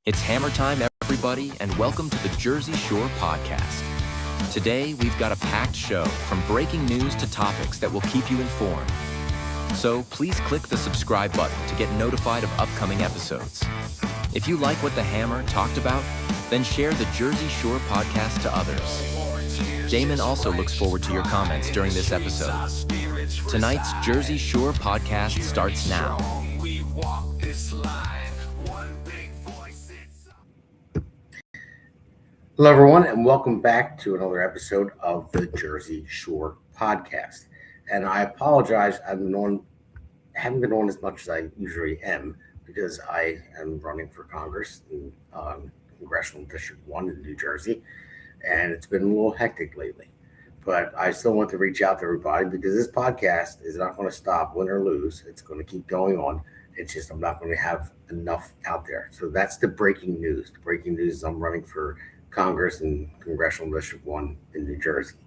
It's hammer time, everybody, and welcome to the Jersey Shore Podcast. Today, we've got a packed show from breaking news to topics that will keep you informed. So please click the subscribe button to get notified of upcoming episodes. If you like what the Hammer talked about, then share the Jersey Shore Podcast to others. Damon also looks forward to your comments during this episode. Tonight's Jersey Shore Podcast starts now. Hello, everyone, and welcome back to another episode of the Jersey Shore Podcast. And I apologize, I haven't been on as much as I usually am because I am running for Congress in Congressional District 1 in New Jersey, and it's been a little hectic lately. But I still want to reach out to everybody because this podcast is not going to stop, win or lose. It's going to keep going on. It's just I'm not going to have enough out there. So that's the breaking news. The breaking news is I'm running for Congress and Congressional District 1 in New Jersey.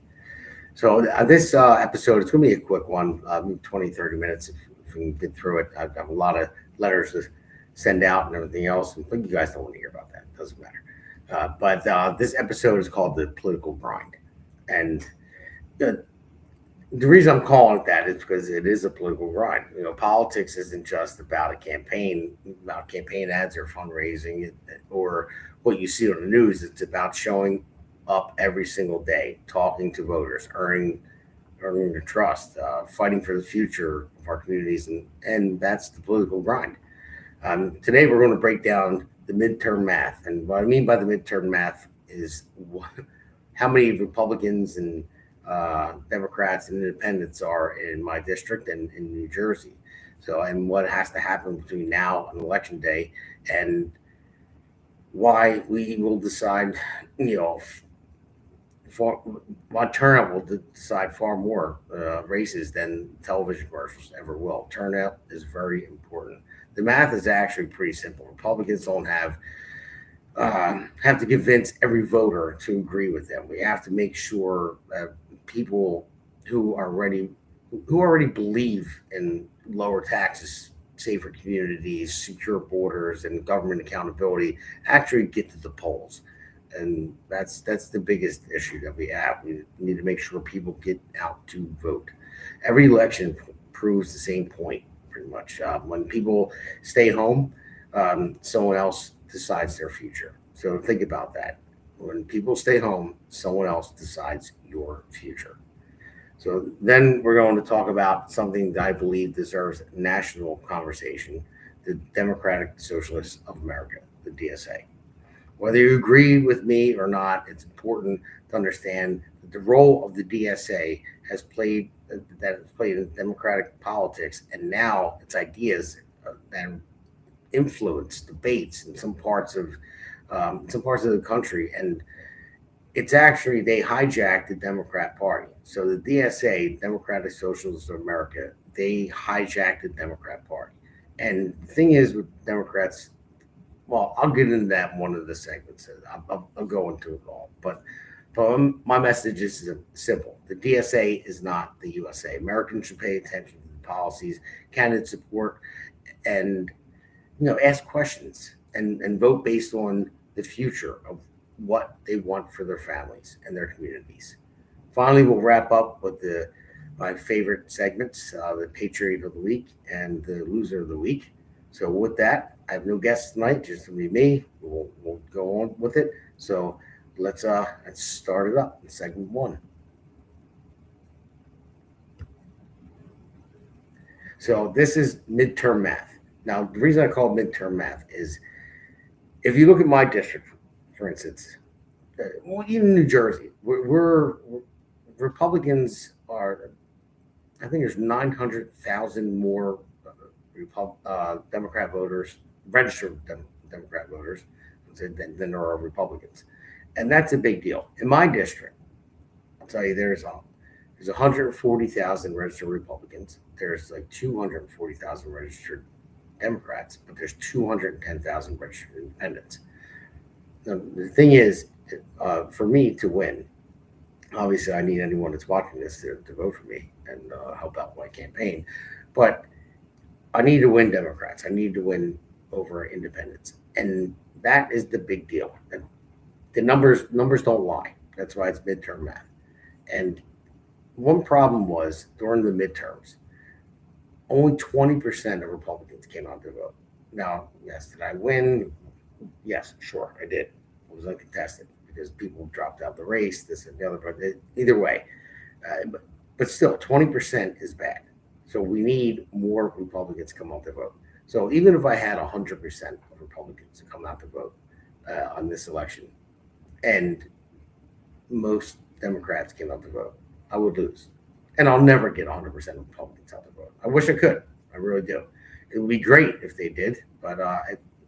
So this episode, it's going to be a quick one, 20, 30 minutes if we can get through it. I've got a lot of letters to send out and everything else, but you guys don't want to hear about that. It doesn't matter. But this episode is called The Political Grind. And the reason I'm calling it that is because it is a political grind. You know, politics isn't just about campaign ads or fundraising or what you see on the news. It's about showing up every single day, talking to voters, earning their trust, fighting for the future of our communities, and that's the political grind. Today we're going to break down the midterm math, and what I mean by the midterm math is how many Republicans and Democrats and independents are in my district and in New Jersey. So, and what has to happen between now and election day, and why we will decide, why turnout will decide far more races than television commercials ever will. Turnout is very important. The math is actually pretty simple. Republicans don't have to convince every voter to agree with them. We have to make sure that people who already believe in lower taxes, safer communities, secure borders, and government accountability actually get to the polls. And that's the biggest issue that we have. We need to make sure people get out to vote. Every election proves the same point, pretty much. When people stay home, someone else decides their future. So think about that. When people stay home, someone else decides your future. So then we're going to talk about something that I believe deserves national conversation, the Democratic Socialists of America, the DSA. Whether you agree with me or not, it's important to understand that the role of the DSA has played in democratic politics, and now its ideas that influence debates in some parts of the country, and it's actually they hijacked the Democrat Party. So the DSA, Democratic Socialists of America, they hijacked the Democrat Party. And the thing is with Democrats, well, I'll get into that in one of the segments. I'll go into it all, but my message is simple: the DSA is not the USA. Americans should pay attention to the policies, candidate support, and ask questions and vote based on the future of what they want for their families and their communities. Finally, we'll wrap up with my favorite segments, the Patriot of the Week and the Loser of the Week. So with that, I have no guests tonight, just to be me. We'll go on with it. So let's start it up in segment 1. So this is midterm math. Now, the reason I call it midterm math is if you look at my district, for instance, even New Jersey, we're Republicans are, I think there's 900,000 more Democrat voters, registered Democrat voters, than there are Republicans. And that's a big deal. In my district, I'll tell you, there's 140,000 registered Republicans. There's like 240,000 registered Democrats, but there's 210,000 registered independents. Now, the thing is, for me to win, obviously I need anyone that's watching this to vote for me and help out my campaign. But I need to win Democrats. I need to win over independents, and that is the big deal. And the numbers don't lie. That's why it's midterm math. And one problem was during the midterms, only 20% of Republicans came out to vote. Now, yes, did I win? Yes, sure, I did. It was uncontested because people dropped out the race, this and the other. But either way, but still, 20% is bad. So we need more Republicans come out to vote. So even if I had 100% of Republicans to come out to vote on this election, and most Democrats came out to vote, I would lose. And I'll never get 100% of Republicans out to vote. I wish I could. I really do. It would be great if they did, but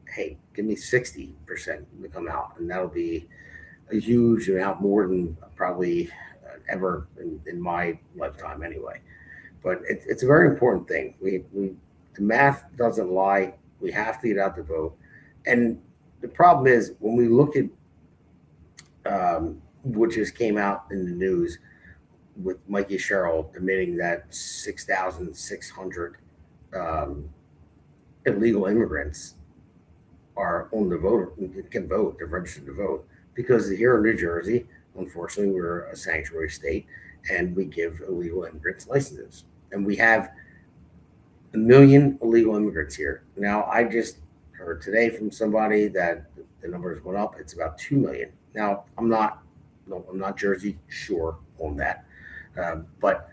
hey, give me 60% to come out, and that'll be a huge amount more than probably ever in my lifetime anyway. But it's a very important thing. The math doesn't lie. We have to get out to vote. And the problem is when we look at what just came out in the news with Mikey Sherrill admitting that 6,600 illegal immigrants are on the vote, can vote, they're registered to vote. Because here in New Jersey, unfortunately, we're a sanctuary state and we give illegal immigrants licenses. And we have 1 million illegal immigrants here. Now, I just heard today from somebody that the numbers went up. It's about 2 million. Now, I'm not Jersey sure on that. But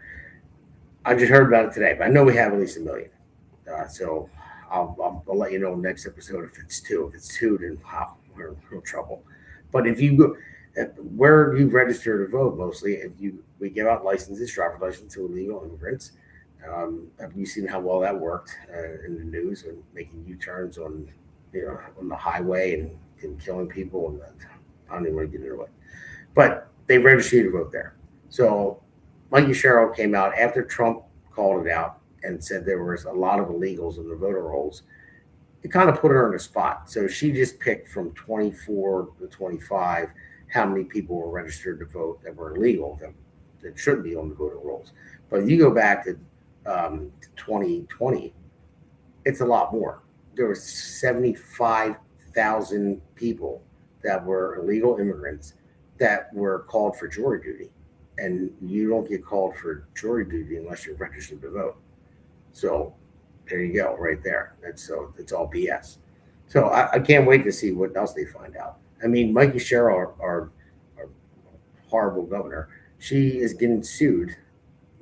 I just heard about it today. But I know we have at least 1 million. So I'll let you know next episode if it's 2. If it's 2, then wow, we're in real trouble. But if you go where you register to vote, mostly, we give out licenses, driver's licenses to illegal immigrants. Have you seen how well that worked in the news and making U-turns on the highway and killing people? And I don't even want to get into it. But they registered to vote there. So Mikey Sherrill came out after Trump called it out and said there was a lot of illegals in the voter rolls. It kind of put her in a spot. So she just picked from 24 to 25 how many people were registered to vote that were illegal that shouldn't be on the voter rolls. But if you go back to 2020, it's a lot more. There was 75,000 people that were illegal immigrants that were called for jury duty. And you don't get called for jury duty unless you're registered to vote. So there you go, right there. It's all BS. So I can't wait to see what else they find out. I mean, Mikey Sherrill, our horrible governor, she is getting sued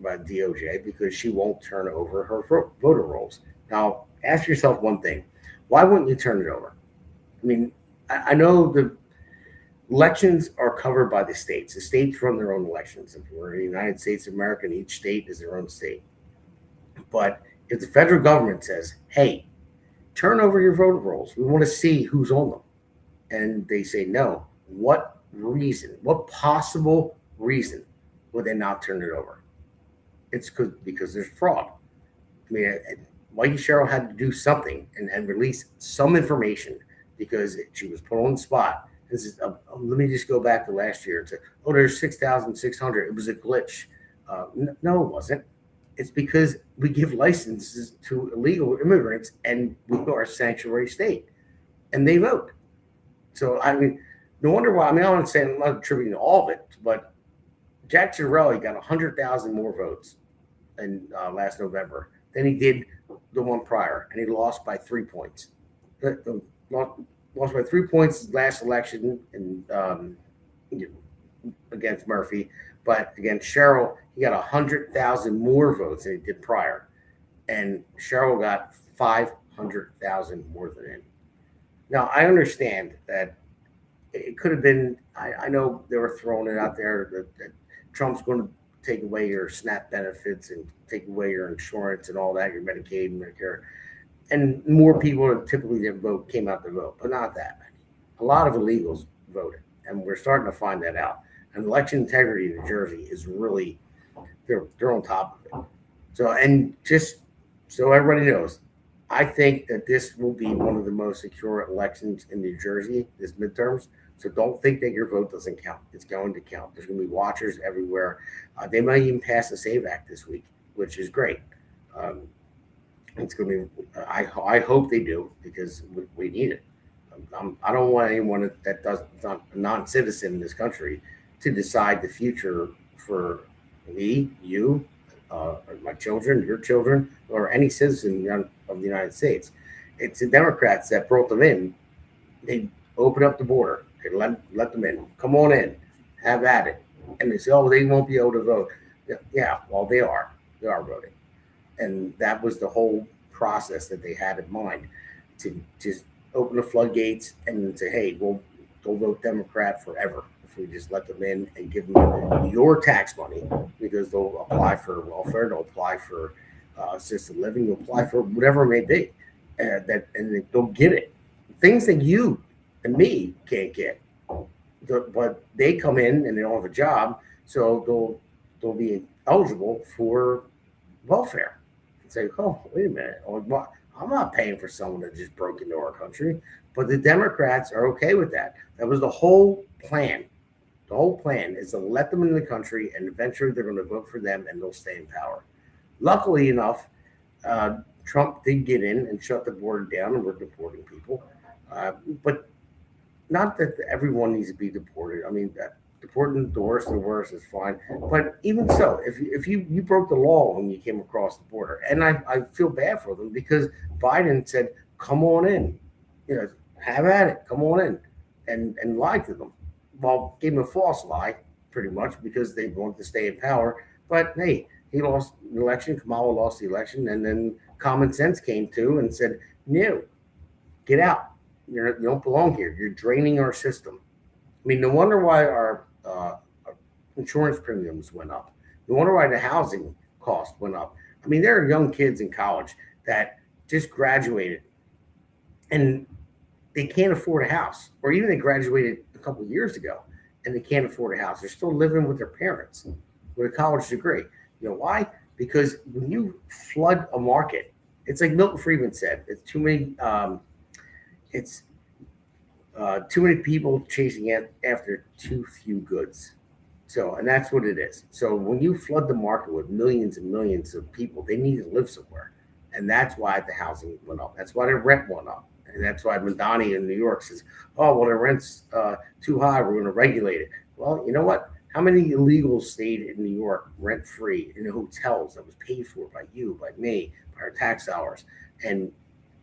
by DOJ because she won't turn over her voter rolls. Now, ask yourself one thing. Why wouldn't you turn it over? I mean, I know the elections are covered by the states. The states run their own elections. If we're in the United States of America, and each state is their own state. But if the federal government says, hey, turn over your voter rolls, we want to see who's on them, and they say no, what reason, what possible reason would they not turn it over? It's because there's fraud. I mean, Mikey Sherrill had to do something and release some information because she was put on the spot. This is, let me just go back to last year and say, oh, there's 6,600. It was a glitch. No, it wasn't. It's because we give licenses to illegal immigrants and we are a sanctuary state and they vote. So, I mean, no wonder why. I mean, I'm not attributing all of it, but Jack Chiarelli got 100,000 more votes in last November than he did the one prior, and he lost by 3 points. Lost by 3 points last election and against Murphy, but against Sherrill, he got 100,000 more votes than he did prior, and Sherrill got 500,000 more than him. Now, I understand that it could have been. I know they were throwing it out there that Trump's going to take away your SNAP benefits and take away your insurance and all that, your Medicaid and Medicare. And more people that typically didn't vote came out to vote, but not that many. A lot of illegals voted, and we're starting to find that out. And election integrity in New Jersey is really, they're on top of it. So, and just so everybody knows, I think that this will be one of the most secure elections in New Jersey, this midterms. So don't think that your vote doesn't count. It's going to count. There's going to be watchers everywhere. They might even pass the SAVE Act this week, which is great. It's going to be. I hope they do because we need it. I don't want anyone that does not a non-citizen in this country to decide the future for me, you, my children, your children, or any citizen of the United States. It's the Democrats that brought them in. They open up the border and let them in. Come on in, have at it. And they say, oh, they won't be able to vote. Yeah, well, they are. They are voting, and that was the whole process that they had in mind to just open the floodgates and say, hey, we'll go vote Democrat forever if we just let them in and give them your tax money because they'll apply for welfare, they'll apply for assisted living, they'll apply for whatever it may be, and they'll get it. Things that you and me can't get, but they come in and they don't have a job, so they'll be eligible for welfare. And say, oh, wait a minute, I'm not paying for someone that just broke into our country. But the Democrats are okay with that. That was the whole plan. The whole plan is to let them into the country, and eventually they're going to vote for them, and they'll stay in power. Luckily enough, Trump did get in and shut the border down, and we're deporting people. But not that everyone needs to be deported. I mean, deporting the worst is fine. But even so, if you broke the law when you came across the border, and I feel bad for them because Biden said, "Come on in, have at it, come on in," and lied to them. Well, gave them a false lie, pretty much, because they wanted to stay in power. But hey, he lost the election. Kamala lost the election, and then common sense came to and said, "No, get out. You don't belong here. You're draining our system." I mean, no wonder why our insurance premiums went up. No wonder why the housing cost went up. I mean, there are young kids in college that just graduated and they can't afford a house, or even they graduated a couple of years ago and they can't afford a house. They're still living with their parents with a college degree. You know why? Because when you flood a market, it's like Milton Friedman said, it's too many. It's too many people chasing after too few goods. So, and that's what it is. So, when you flood the market with millions and millions of people, they need to live somewhere, and that's why the housing went up. That's why the rent went up, and that's why Mondani in New York says, "Oh, well, the rent's too high. We're going to regulate it." Well, you know what? How many illegals stayed in New York rent free in the hotels that was paid for by you, by me, by our tax dollars, and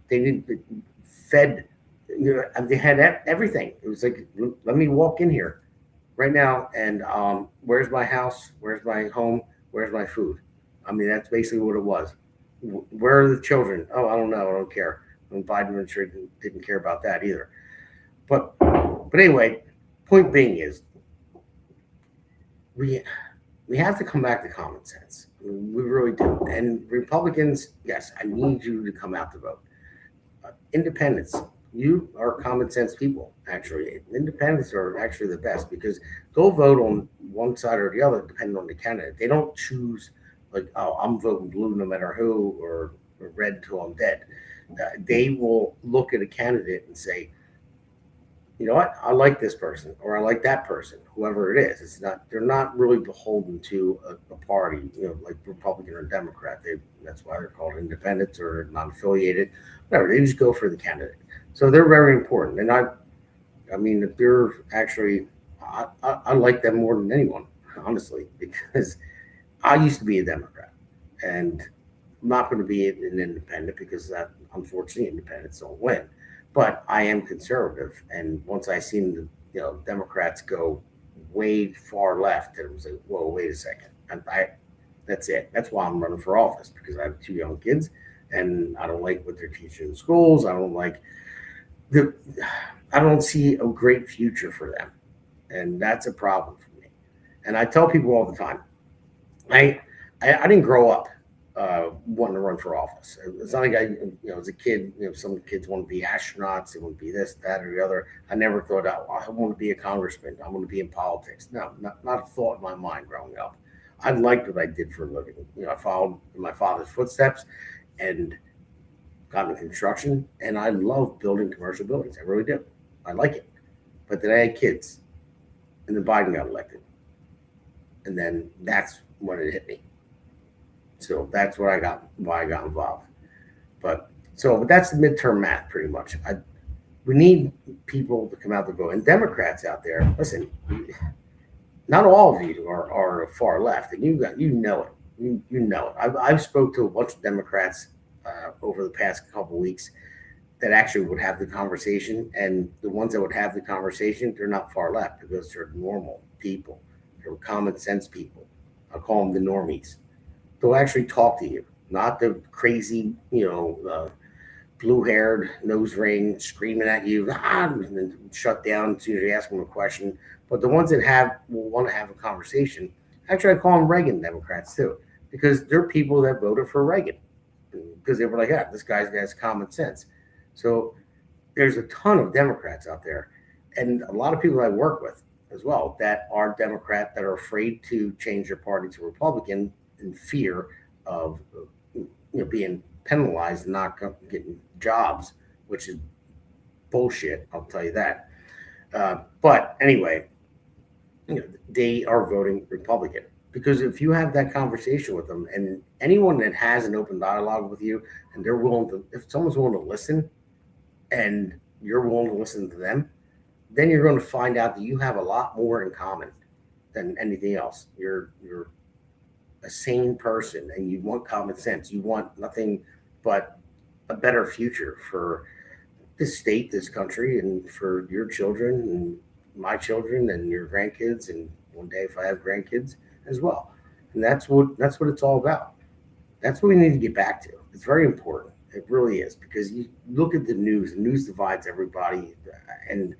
they didn't fed they had everything. It was like, let me walk in here right now, and where's my house? Where's my home? Where's my food? I mean, that's basically what it was. Where are the children? Oh, I don't know. I don't care. And Biden administration didn't care about that either. But anyway, point being is we have to come back to common sense. I mean, we really do. And Republicans, yes, I need you to come out to vote. Independents, you are common sense people, actually. Independents are actually the best because they'll vote on one side or the other depending on the candidate. They don't choose like, oh, I'm voting blue no matter who, or red until I'm dead. They will look at a candidate and say, you know what, I like this person or I like that person, whoever it is. They're not really beholden to a party, like Republican or Democrat. That's why they're called independents or non-affiliated. Whatever, they just go for the candidate. So they're very important. And I mean, if they're actually, I like them more than anyone, honestly, because I used to be a Democrat, and I'm not going to be an independent because that, unfortunately, independents don't win. But I am conservative, and once I seen the Democrats go way far left, it was like, whoa, wait a second, that's it. That's why I'm running for office, because I have two young kids, and I don't like what they're teaching in schools. I don't see a great future for them, and that's a problem for me. And I tell people all the time, I didn't grow up wanting to run for office. It's not like as a kid, some kids want to be astronauts, they want to be this, that, or the other. I never thought, I want to be a congressman. I want to be in politics. No, not a thought in my mind growing up. I liked what I did for a living. I followed in my father's footsteps and got into construction, and I love building commercial buildings. I really do. I like it. But then I had kids, and then Biden got elected. And then that's when it hit me. So that's why I got involved. But that's the midterm math pretty much. We need people to come out to vote. And Democrats out there, listen, not all of you are far left, and you know it. You know it. I've spoke to a bunch of Democrats over the past couple of weeks that actually would have the conversation, and the ones that would have the conversation, they're not far left because they're normal people. They're common sense people. I'll call them the normies. They'll actually talk to you, not the crazy, blue-haired, nose ring, screaming at you, and then shut down as soon as you ask them a question. But the ones that will want to have a conversation, actually, I call them Reagan Democrats too, because they're people that voted for Reagan because they were like, yeah, this guy has common sense. So there's a ton of Democrats out there, and a lot of people I work with as well that are Democrat that are afraid to change their party to Republican in fear of being penalized and not getting jobs, which is bullshit. I'll tell you that. But anyway, they are voting Republican because if you have that conversation with them, and anyone that has an open dialogue with you, and they're willing to, if someone's willing to listen, and you're willing to listen to them, then you're going to find out that you have a lot more in common than anything else. You're a sane person, and you want common sense. You want nothing but a better future for this state, this country, and for your children and my children and your grandkids, and one day if I have grandkids as well. And that's what it's all about. That's what we need to get back to. It's very important. It really is, because you look at the news divides everybody, and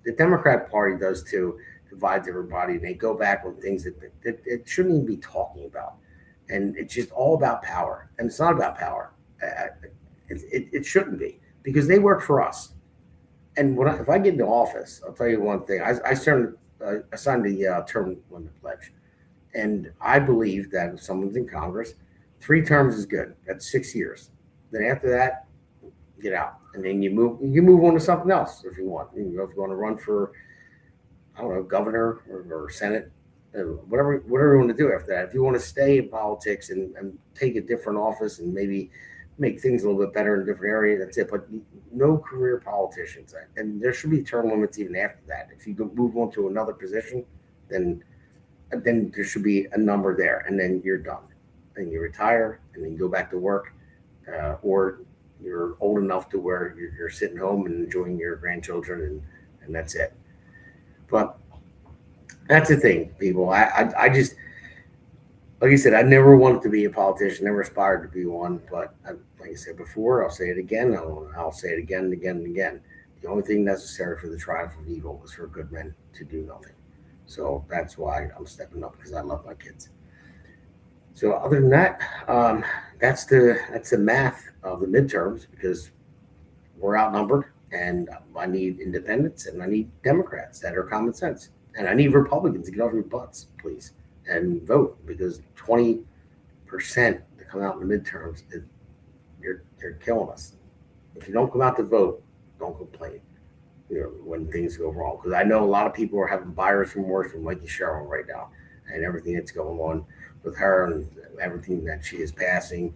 the Democrat Party does too, divides everybody, and they go back on things that it shouldn't even be talking about. And it's just all about power. And it's not about power. It shouldn't be, because they work for us. And if I get into office, I'll tell you one thing. I signed the term limit pledge. And I believe that if someone's in Congress, 3 terms is good. That's 6 years. Then after that, get out. And then you move on to something else if you want. If you want to run for, I don't know, governor or Senate, whatever you want to do after that. If you want to stay in politics and take a different office and maybe make things a little bit better in a different area, that's it. But no career politicians. And there should be term limits even after that. If you move on to another position, then there should be a number there, and then you're done. And you retire, and then you go back to work, or you're old enough to where you're sitting home and enjoying your grandchildren, and that's it. But that's the thing, people. I just, like I said, I never wanted to be a politician, never aspired to be one. But like I said before, I'll say it again. I'll say it again and again and again. The only thing necessary for the triumph of evil is for good men to do nothing. So that's why I'm stepping up, because I love my kids. So other than that, that's the math of the midterms, because we're outnumbered, and I need independents, and I need Democrats that are common sense, and I need Republicans to get off your butts, please, and vote, because 20% to come out in the midterms, you're killing us. If you don't come out to vote, don't complain. When things go wrong, because I know a lot of people are having buyer's remorse from Mikey Sherrill right now, and everything that's going on with her and everything that she is passing.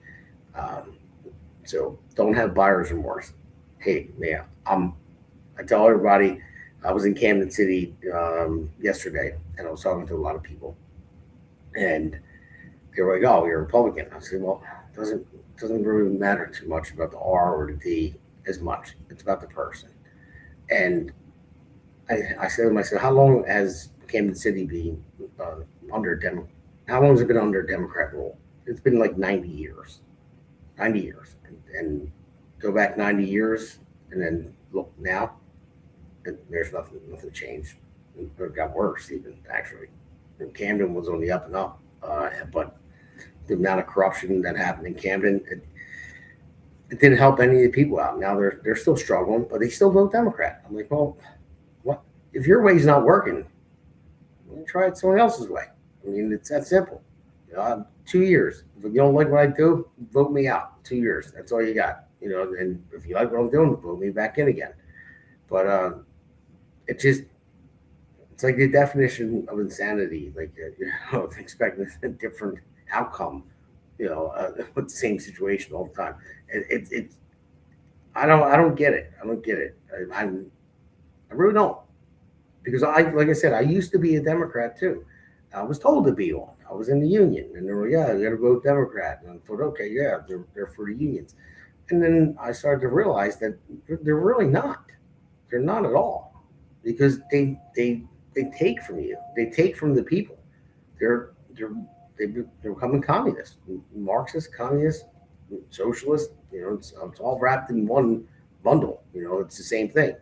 So don't have buyer's remorse. Hey, man, I tell everybody, I was in Camden City yesterday, and I was talking to a lot of people, and they were like, "Oh, you're a Republican." I said, "Well, it doesn't really matter too much about the R or the D as much. It's about the person." And I said to myself, how long has Camden City been under Democrat? How long has it been under Democrat rule? It's been like 90 years. 90 years. And go back 90 years and then look now, there's nothing changed. It got worse even, actually. And Camden was on the up and up. But the amount of corruption that happened in Camden, it didn't help any of the people out. Now they're still struggling, but they still vote Democrat. I'm like, well, what if your way's not working? Well, try it someone else's way. I mean, it's that simple. 2 years. If you don't like what I do, vote me out. 2 years. That's all you got. And if you like what I'm doing, vote me back in again. But it's like the definition of insanity. Like expecting a different outcome with the same situation all the time. It I don't get it. I don't get it. I really don't, because like I said, I used to be a Democrat too. I was told to be one. I was in the union, and they were, yeah, you got to vote Democrat. And I thought, okay, yeah, they're for the unions. And then I started to realize that they're really not. They're not at all, because they take from you. They take from the people. They're they're they're becoming communists, Marxist, communist, socialist. It's all wrapped in one bundle. It's the same thing.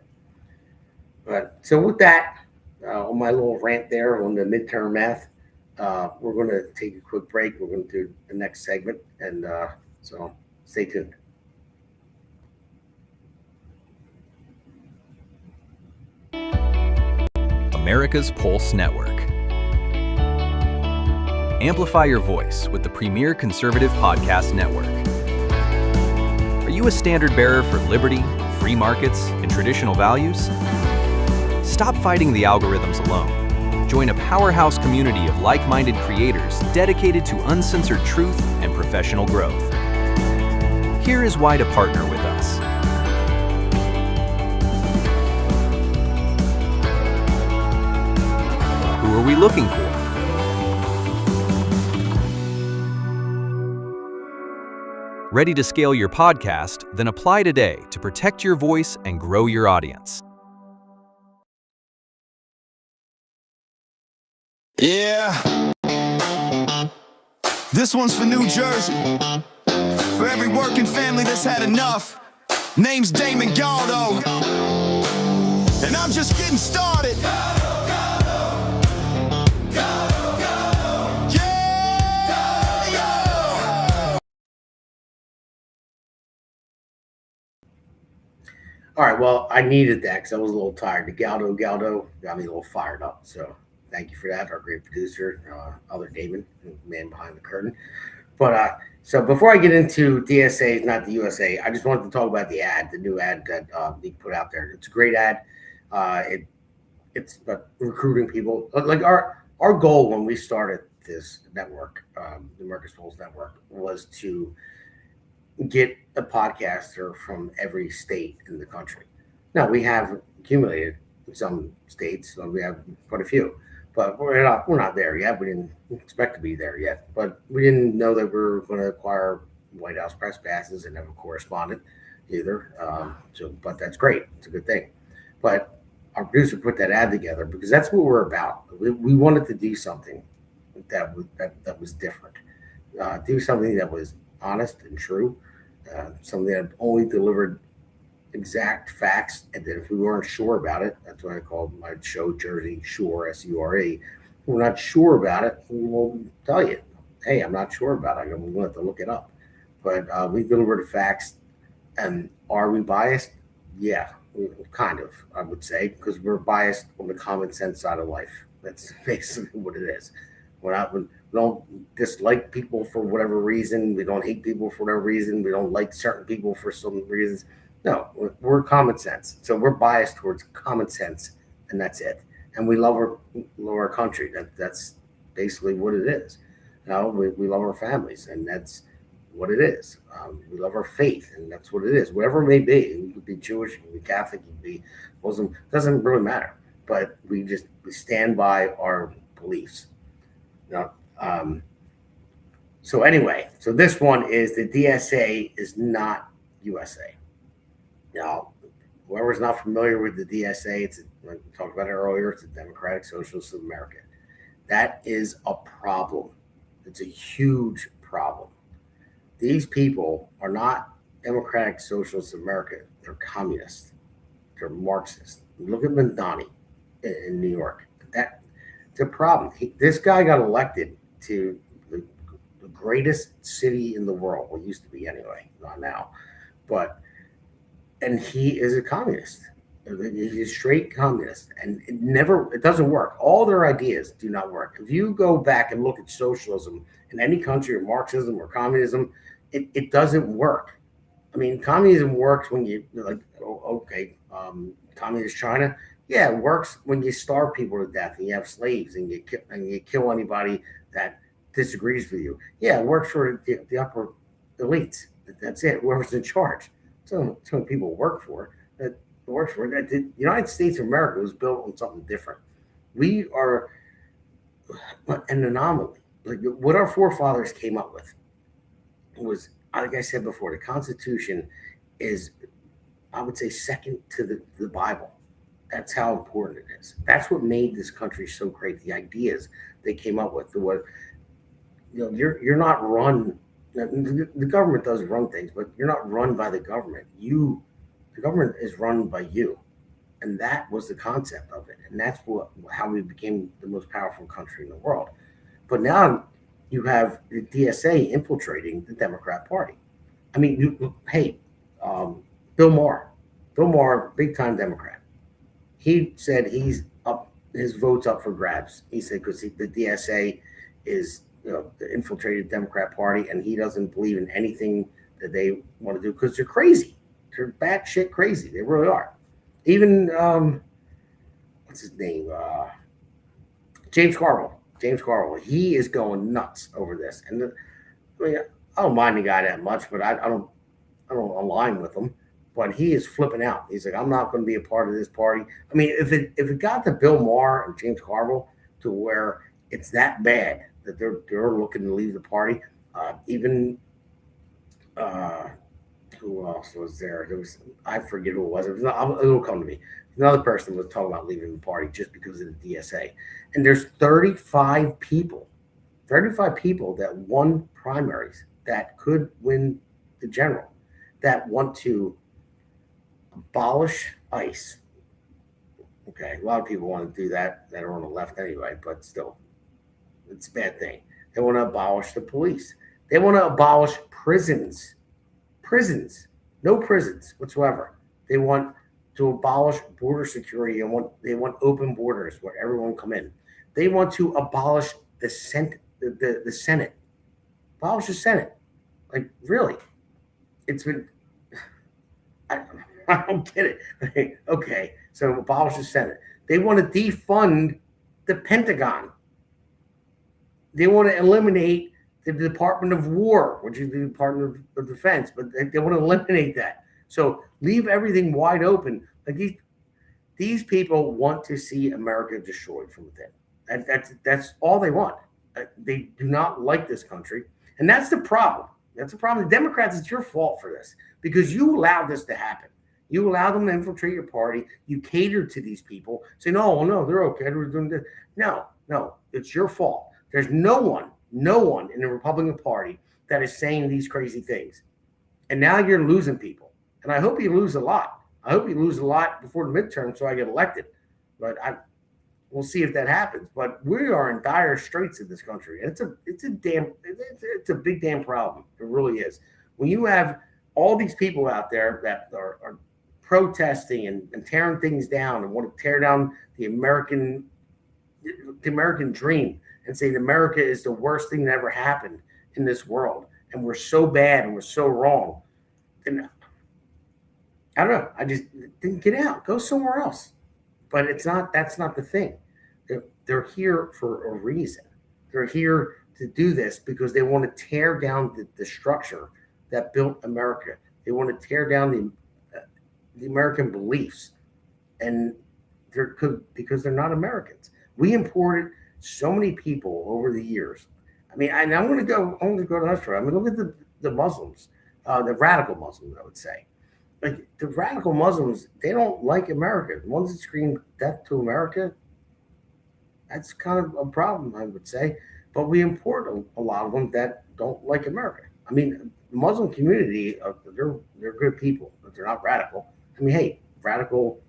But so with that, on my little rant there on the midterm math, we're going to take a quick break. We're going to do the next segment, and so stay tuned. America's Pulse Network. Amplify your voice with the premier conservative podcast network. Are you a standard bearer for liberty, free markets, and traditional values? Stop fighting the algorithms alone. Join a powerhouse community of like-minded creators dedicated to uncensored truth and professional growth. Here is why to partner with us. Who are we looking for? Ready to scale your podcast? Then apply today to protect your voice and grow your audience. Yeah. This one's for New Jersey. For every working family that's had enough. Name's Damon Galdo. And I'm just getting started. All right, well, I needed that because I was a little tired. The Galdo got me a little fired up. So thank you for that, our great producer, other Damon, the man behind the curtain. But so before I get into DSA, not the USA, I just wanted to talk about the new ad that they put out there. It's a great ad. It's recruiting people. Like our goal when we started this network, the America's Pulse Network, was to get a podcaster from every state in the country. Now we have accumulated in some states, so we have quite a few, but we're not there yet. We didn't expect to be there yet, but we didn't know that we were going to acquire White House press passes and have a correspondent either. But that's great. It's a good thing. But our producer put that ad together because that's what we're about. We wanted to do something that was different. Do something that was honest and true. Something that only delivered exact facts, and that if we weren't sure about it, that's why I called my show Jersey Shore, SURE. If we're not sure about it, we will tell you, hey, I'm not sure about it. I'm going to have to look it up. But we delivered facts. And are we biased? Yeah, kind of, I would say, because we're biased on the common sense side of life. That's basically what it is. We don't dislike people for whatever reason. We don't hate people for whatever reason. We don't like certain people for some reasons. No, we're common sense. So we're biased towards common sense, and that's it. And we love our country. That's basically what it is. We love our families, and that's what it is. We love our faith, and that's what it is. Whatever it may be, you could be Jewish, you could be Catholic, you could be Muslim. Doesn't really matter. But we stand by our beliefs. So anyway, so this one is the DSA is not USA. Now, whoever's not familiar with the DSA, I talked about it earlier, it's the Democratic Socialists of America. That is a problem. It's a huge problem. These people are not Democratic Socialists of America. They're communists. They're Marxists. Look at Mamdani in New York. It's a problem. This guy got elected to the greatest city in the world. Well, used to be anyway, not now. And he is a communist. He's a straight communist. And it doesn't work. All their ideas do not work. If you go back and look at socialism in any country, or Marxism or communism, it doesn't work. I mean, communism works when you communist China. Yeah, it works when you starve people to death and you have slaves and you kill anybody that disagrees with you. Yeah, it works for the upper elites. That's it. Whoever's in charge. So people work for that works for that. The United States of America was built on something different. We are an anomaly. Like what our forefathers came up with was, like I said before, the Constitution is, I would say, second to the Bible. That's how important it is. That's what made this country so great. The ideas they came up with. You're not run. The government does run things, but you're not run by the government. The government is run by you, and that was the concept of it. And that's how we became the most powerful country in the world. But now you have the DSA infiltrating the Democrat Party. I mean, Bill Maher, big time Democrat. He said he's up, his vote's up for grabs. He said because the DSA is the infiltrated Democrat Party, and he doesn't believe in anything that they want to do because they're crazy. They're batshit crazy. They really are. Even what's his name? James Carville. He is going nuts over this, and I don't mind the guy that much, but I don't align with him. But he is flipping out. He's like, I'm not going to be a part of this party. I mean, if it got to Bill Maher and James Carville to where it's that bad that they're looking to leave the party, who else was there? I forget who it was. It'll come to me. Another person was talking about leaving the party just because of the DSA. And there's 35 people that won primaries that could win the general that want to abolish ICE. Okay, a lot of people want to do that are on the left anyway, but still, it's a bad thing. They want to abolish the police. They want to abolish prisons. No prisons whatsoever. They want to abolish border security and they want open borders where everyone come in. They want to abolish the Senate. Abolish the Senate. Like really, it's been. I don't get it. Okay, so abolish the Senate. They want to defund the Pentagon. They want to eliminate the Department of War, which is the Department of Defense, but they want to eliminate that. So leave everything wide open. Like these people want to see America destroyed from within. That's all they want. They do not like this country, and that's the problem. That's the problem. The Democrats, it's your fault for this because you allowed this to happen. You allowed them to infiltrate your party. You catered to these people. Say, no, they're okay. We're doing this. No, it's your fault. There's no one in the Republican Party that is saying these crazy things. And now you're losing people. And I hope you lose a lot. I hope you lose a lot before the midterm so I get elected. But we'll see if that happens. But we are in dire straits in this country. And it's a big damn problem. It really is. When you have all these people out there that are protesting and tearing things down and want to tear down the American dream and say that America is the worst thing that ever happened in this world. And we're so bad and we're so wrong. And I don't know. I just didn't get out. Go somewhere else. But that's not the thing. They're here for a reason. They're here to do this because they want to tear down the structure that built America. They want to tear down the American beliefs. And because they're not Americans. We imported so many people over the years. I mean, I'm going to go to Australia. I'm going to look at the Muslims, the radical Muslims, I would say. Like the radical Muslims, they don't like America. The ones that scream death to America, that's kind of a problem, I would say. But we import a lot of them that don't like America. I mean, the Muslim community, they're good people, but they're not radical. I mean, hey, radical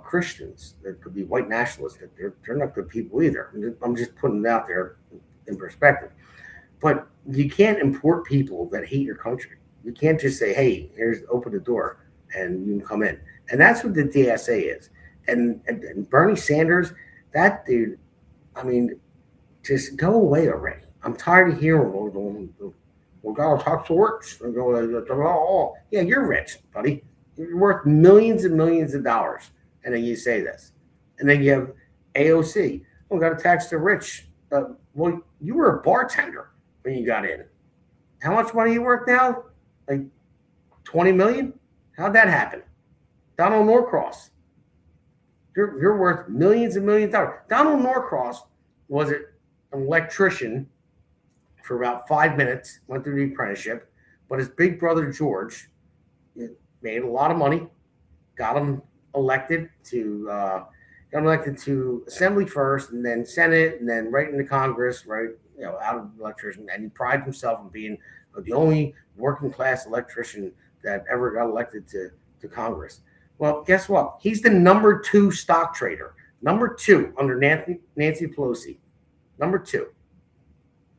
Christians that could be white nationalists, they're not good people either. I'm just putting it out there in perspective. But you can't import people that hate your country. You can't just say, hey, open the door and you can come in. And that's what the DSA is. And Bernie Sanders, that dude, I mean, just go away already. I'm tired of hearing, well, God talks to works. Yeah, you're rich, buddy. You're worth millions and millions of dollars. And then you say this. And then you have AOC. We've got to tax the rich Well, you were a bartender when you got in. How much money you worth now? Like 20 million? How'd that happen? Donald Norcross. You're worth millions and millions of dollars. Donald Norcross was an electrician for about 5 minutes, went through the apprenticeship, but his big brother George made a lot of money, got him elected to Assembly first, and then Senate, and then right into Congress, right, out of electrician. And he prided himself on being the only working class electrician that ever got elected to Congress. Well, guess what? He's the number 2 stock trader, number 2 under Nancy Pelosi, number 2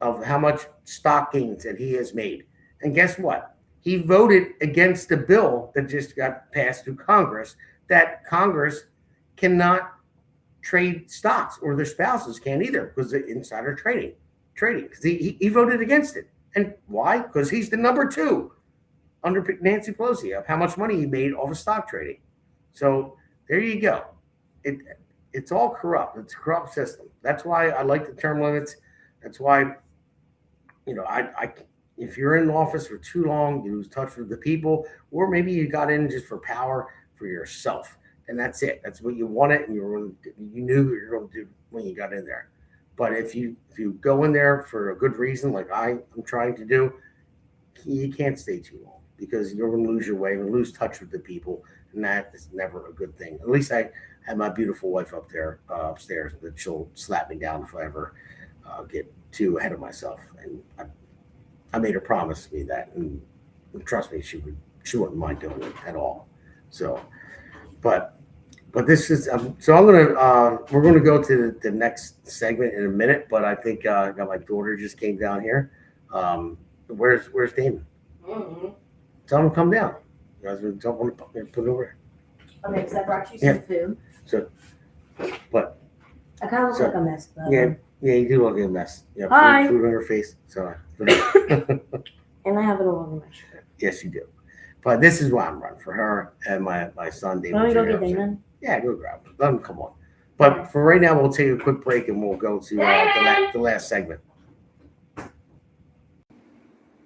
of how much stock gains that he has made. And guess what? He voted against the bill that just got passed through Congress, that Congress cannot trade stocks, or their spouses can't either, because of insider trading. Because he voted against it. And why? Because he's the number 2 under Nancy Pelosi of how much money he made off of stock trading. So there you go. It's all corrupt. It's a corrupt system. That's why I like the term limits. That's why, I if you're in office for too long, you lose touch with the people, or maybe you got in just for power for yourself, and that's it. That's what you wanted, and you knew what you were going to do when you got in there. But if you go in there for a good reason, like I'm trying to do, you can't stay too long, because you're going to lose your way, and lose touch with the people, and that is never a good thing. At least I have my beautiful wife up there upstairs, that she'll slap me down if I ever get too ahead of myself. And I made her promise me that, and trust me, she wouldn't mind doing it at all. So, but this is so we're gonna go to the next segment in a minute. But I think I got my daughter just came down here. Where's Damon? Mm-hmm. Tell him to come down. You guys don't want to put it over. Okay, because I brought you some food. So, but I kind of look like a mess, but yeah, you do look like a mess. You Hi. have food on your face. So, and I have it all over my shirt. yes, you do. But this is why I'm running for her and my son, Damon. Want me to go get Damon? Yeah, go grab him. Let him come on. But for right now, we'll take a quick break, and we'll go to the last segment.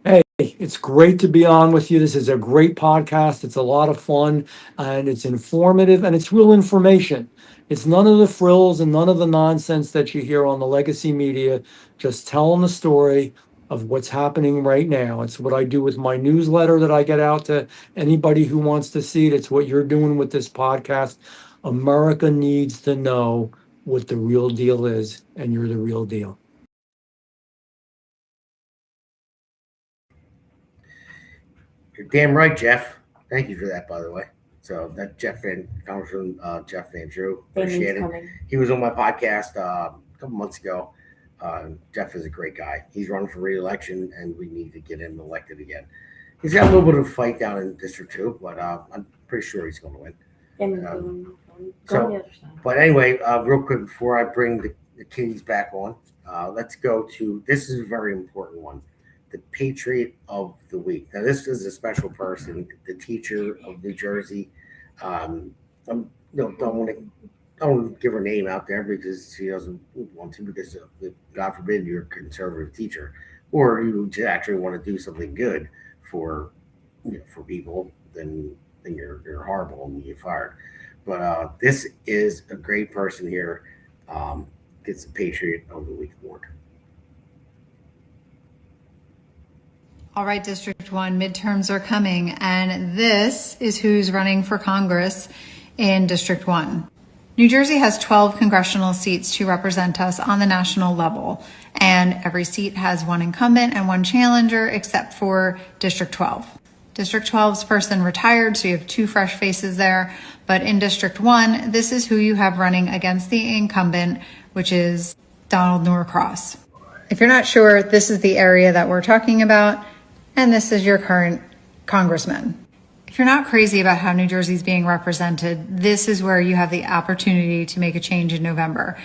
Hey, it's great to be on with you. This is a great podcast. It's a lot of fun, and it's informative, and it's real information. It's none of the frills and none of the nonsense that you hear on the legacy media, just telling the story of what's happening right now. It's what I do with my newsletter that I get out to anybody who wants to see it. It's what you're doing with this podcast. America needs to know what the real deal is, and you're the real deal. You're damn right, Jeff. Thank you for that, by the way. So that comes from Jeff Van Drew. Appreciate it. He was on my podcast a couple months ago. Jeff is a great guy. He's running for re-election, and we need to get him elected again. He's got a little bit of a fight down in District 2, but I'm pretty sure he's going to win. But anyway, real quick before I bring the kiddies back on, let's go to, this is a very important one, the Patriot of the Week. Now, this is a special person, the teacher of New Jersey. Don't want to give her name out there because she doesn't want to, because God forbid you're a conservative teacher, or you actually want to do something good for people, then you're horrible and you get fired. But this is a great person here. Gets the Patriot of the Week award. All right, District 1, midterms are coming, and this is who's running for Congress in District 1. New Jersey has 12 congressional seats to represent us on the national level, and every seat has one incumbent and one challenger except for District 12. District 12's person retired, so you have 2 fresh faces there, but in District 1, this is who you have running against the incumbent, which is Donald Norcross. If you're not sure, this is the area that we're talking about, and this is your current congressman. If you're not crazy about how New Jersey's being represented, this is where you have the opportunity to make a change in November.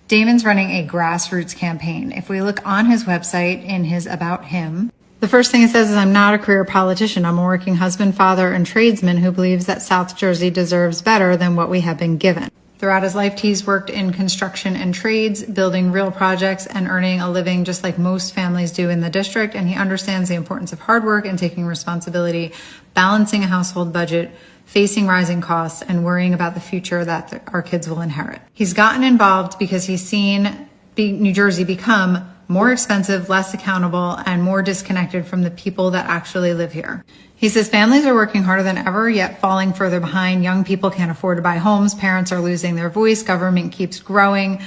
Damon's running a grassroots campaign. If we look on his website in his About Him, the first thing it says is, I'm not a career politician. I'm a working husband, father, and tradesman who believes that South Jersey deserves better than what we have been given. Throughout his life, T's worked in construction and trades, building real projects and earning a living just like most families do in the district. And he understands the importance of hard work and taking responsibility, balancing a household budget, facing rising costs, and worrying about the future that our kids will inherit. He's gotten involved because he's seen New Jersey become more expensive, less accountable, and more disconnected from the people that actually live here. He says families are working harder than ever, yet falling further behind. Young people can't afford to buy homes. Parents are losing their voice. Government keeps growing,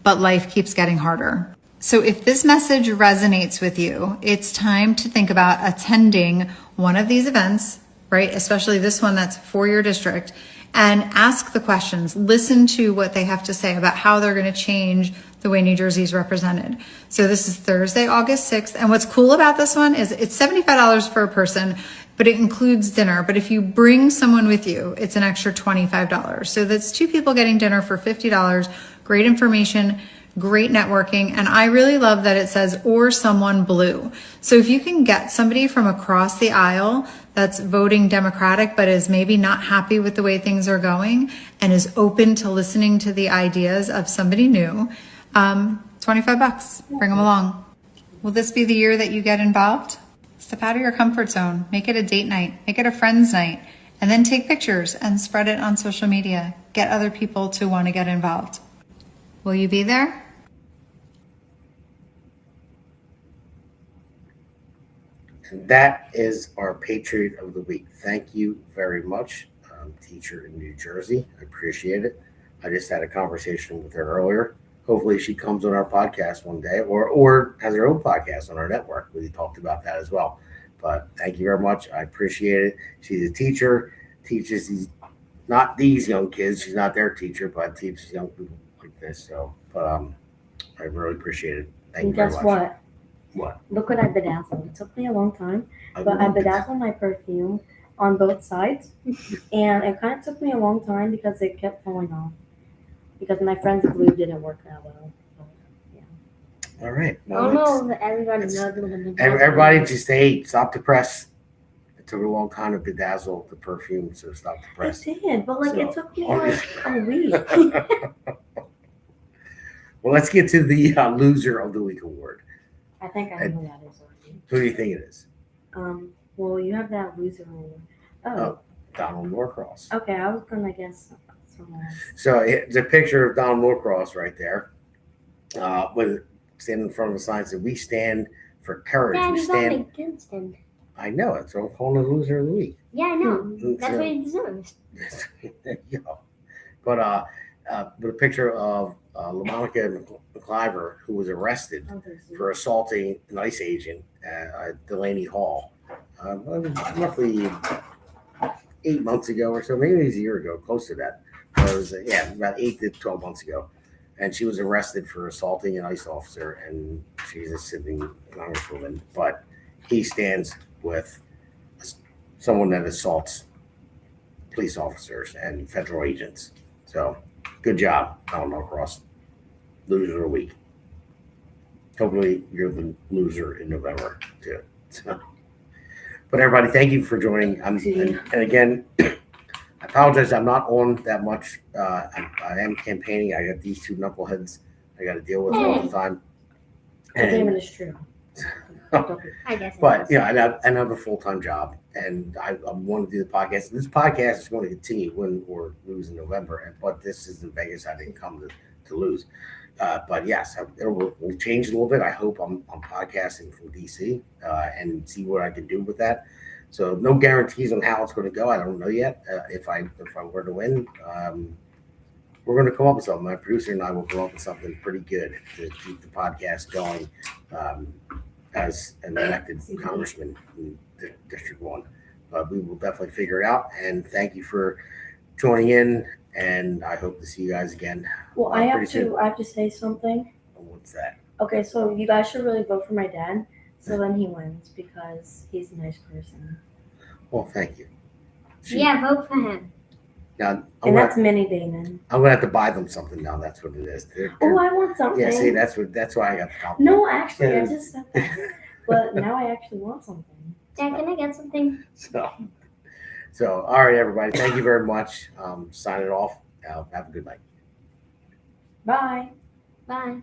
but life keeps getting harder. So if this message resonates with you, it's time to think about attending one of these events, right? Especially this one that's for your district, and ask the questions. Listen to what they have to say about how they're going to change the way New Jersey is represented. So this is Thursday, August 6th. And what's cool about this one is it's $75 for a person, but it includes dinner. But if you bring someone with you, it's an extra $25. So that's two people getting dinner for $50. Great information, great networking. And I really love that it says, or someone blue. So if you can get somebody from across the aisle that's voting Democratic, but is maybe not happy with the way things are going and is open to listening to the ideas of somebody new, $25, bring them along. Will this be the year that you get involved? Step out of your comfort zone, make it a date night, make it a friend's night, and then take pictures and spread it on social media. Get other people to want to get involved. Will you be there? And that is our Patriot of the Week. Thank you very much, teacher in New Jersey. I appreciate it. I just had a conversation with her earlier. Hopefully she comes on our podcast one day or has her own podcast on our network. We talked about that as well. But thank you very much. I appreciate it. She's a teacher, teaches not these young kids. She's not their teacher, but teaches young people like this. So, but I really appreciate it. Thank you very much. Guess what? What? Look what I bedazzled. It took me a long time, I but I love it. bedazzled my perfume on both sides, and it kind of took me a long time because it kept falling off. Because my friend's glue didn't work that well. All right. I don't know if everybody knows what bedazzling Everybody is. just, hey, stop the press. It took a long time to bedazzle the perfume, so stop the press. It did, but like it So, took me like a week. Well, let's get to the Loser of the Week award. I think I know who that is already. Who do you think it is? Well, you have that loser award. Oh. Donald Norcross. Okay, I was gonna guess someone else. So it's a picture of Donald Norcross right there, with standing in front of the sign that said, "We stand for courage." Dad, We he's stand. only against him. I know it. So I'm calling it Loser of the Week. Yeah, I know. That's So- what he deserves. There you go. But a picture of LaMonica McIver, who was arrested for assaulting an ICE agent at Delaney Hall, roughly 8 months ago or so, maybe it was a year ago, close to that. It was, about 8 to 12 months ago. And she was arrested for assaulting an ICE officer, and she's a sitting congresswoman. But he stands with someone that assaults police officers and federal agents. So good job, Donald Norcross. Loser of the Week. Hopefully you're the loser in November too. So, but everybody, thank you for joining. And again, I apologize. I'm not on that much. I am campaigning. I got these two knuckleheads I got to deal with all the time. Damon And, is true. I guess. but yeah, I have a full-time job, and I want to do the podcast. This podcast is going to continue, win or lose in November. But this is in Vegas. I didn't come to lose. But yes, we'll change a little bit. I hope I'm podcasting from DC and see what I can do with that. So no guarantees on how it's going to go. I don't know yet. If I were to win, we're going to come up with something. My producer and I will come up with something pretty good to keep the podcast going as an elected congressman in District 1. But we will definitely figure it out. And thank you for joining in. And I hope to see you guys again. Well, I pretty soon. have to say something. What's that? Okay, so you guys should really vote for my dad, so then he wins because he's a nice person. Well, thank you. Yeah, vote for him. Now, And that's Mini Damon. I'm gonna have to buy them something now. That's what it is. Oh, I want something. Yeah, see, that's why I got the compliment. No, actually, I just said that. But now I actually want something. Dad, can I get something? So, all right, everybody. Thank you very much. Signing off. Have a good night. Bye. Bye.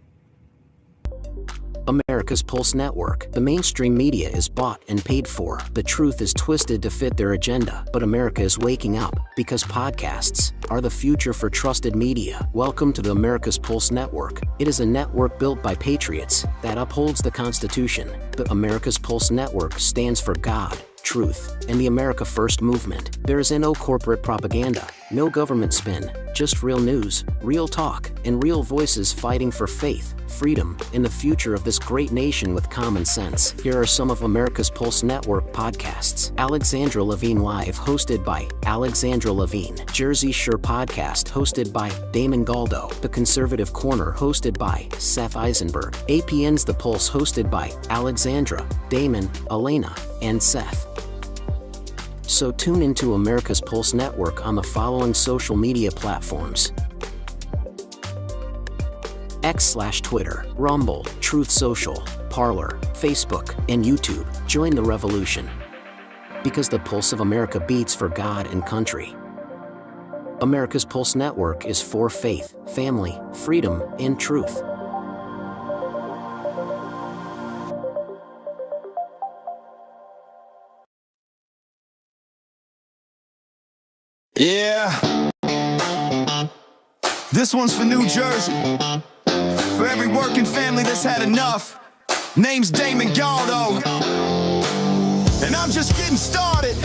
America's Pulse Network. The mainstream media is bought and paid for. The truth is twisted to fit their agenda. But America is waking up because podcasts are the future for trusted media. Welcome to the America's Pulse Network. It is a network built by patriots that upholds the Constitution. The America's Pulse Network stands for God, truth, and the America First movement. There is no corporate propaganda, no government spin, just real news, real talk, and real voices fighting for faith, freedom, and the future of this great nation with common sense. Here are some of America's Pulse Network podcasts. Alexandra Levine Live, hosted by Alexandra Levine. Jersey Shore Podcast, hosted by Damon Galdo. The Conservative Corner, hosted by Seth Eisenberg. APN's The Pulse, hosted by Alexandra, Damon, Elena, and Seth. So tune into America's Pulse Network on the following social media platforms: X/Twitter, Rumble, Truth Social, Parler, Facebook, and YouTube. Join the revolution. Because the pulse of America beats for God and country. America's Pulse Network is for faith, family, freedom, and truth. Yeah. This one's for New Jersey. For every working family that's had enough. Name's Damon Galdo. And I'm just getting started.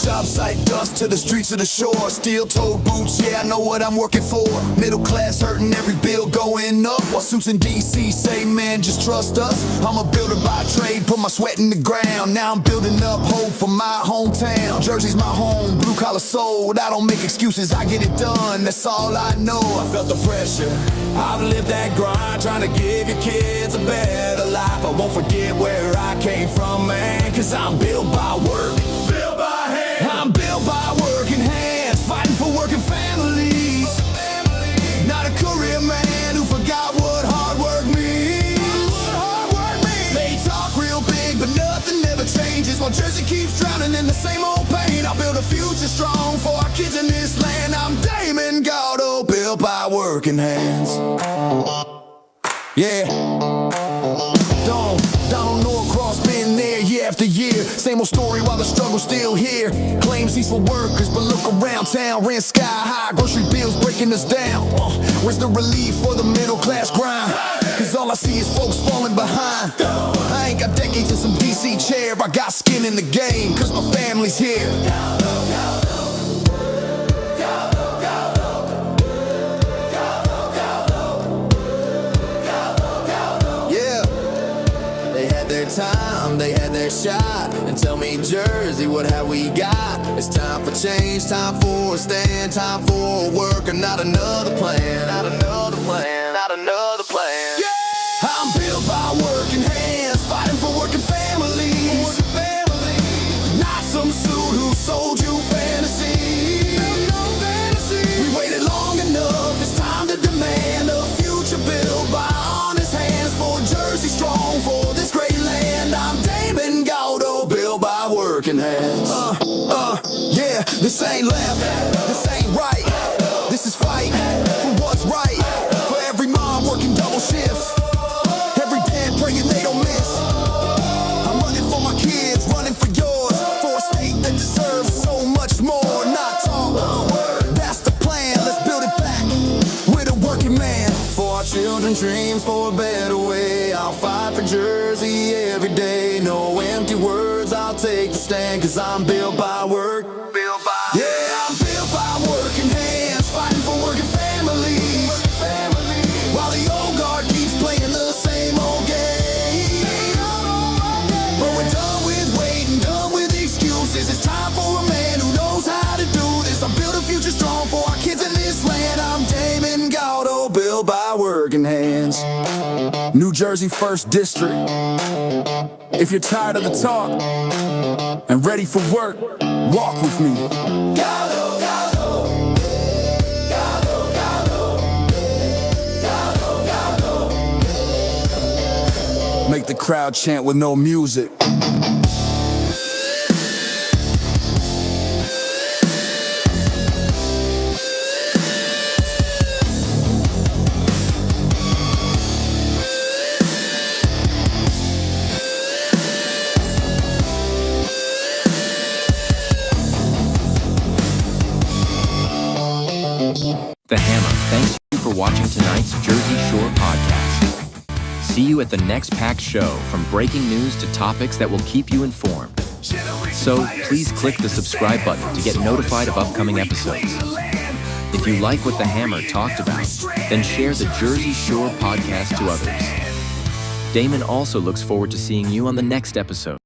Job site dust to the streets of the shore. Steel-toed boots, yeah, I know what I'm working for. Middle class hurting, every bill going up. While suits in D.C. say, man, just trust us. I'm a builder by trade, put my sweat in the ground. Now I'm building up hope for my hometown. Jersey's my home, blue-collar soul. I don't make excuses, I get it done, that's all I know. I felt the pressure, I've lived that grind, trying to give your kids a better life. I won't forget where I came from, man, cause I'm built by work. I'm built by working hands, fighting for working families. Not a career man who forgot what hard work means. They talk real big, but nothing ever changes. While Jersey keeps drowning in the same old pain, I'll build a future strong for our kids in this land. I'm Damon Galdo, built by working hands. Yeah. Don't know across, been there year after year. Same old story while the struggle's still here. Claims he's for workers, but look around town. Rent sky high, grocery bills breaking us down. Where's the relief for the middle class grind? Cause all I see is folks falling behind. I ain't got decades in some DC chair. I got skin in the game, cause my family's here. Time, they had their shot. And tell me, Jersey, what have we got? It's time for change, time for a stand, time for work, and not another plan. Not another plan, not another plan. Yeah! I'm built by working hands, fighting for working families. Not some suit who sold you fantasy. We waited long enough, it's time to demand a future built by honest hands. For Jersey strong, for this great land. I'm Damon Galdo, built by working hands. Yeah, this ain't left, this ain't right. This is fight for what's right. For every mom working double shifts, every dad praying they don't miss. I'm running for my kids, running for yours, for a state that deserves so much more. Not talk, that's the plan. Let's build it back with a working man. For our children's dreams, for a better way. I'll fight for Jersey every day. No empty words, I'll take the stand. Cause I'm built by work. Yeah, I'm built by working hands, fighting for working families. While the old guard keeps playing the same old game. But we're done with waiting, done with excuses. It's time for a man who knows how to do this. I'll build a future strong for our kids in this land. I'm Damon Galdo, built by working hands. New Jersey 1st District. If you're tired of the talk and ready for work, walk with me. Galdo, Galdo. Galdo, Galdo. Galdo, Galdo. Make the crowd chant with no music. The Hammer thanks you for watching tonight's Jersey Shore podcast. See you at the next packed show, from breaking news to topics that will keep you informed. So please click the subscribe button to get notified of upcoming episodes. If you like what the Hammer talked about, then share the Jersey Shore podcast to others. Damon also looks forward to seeing you on the next episode.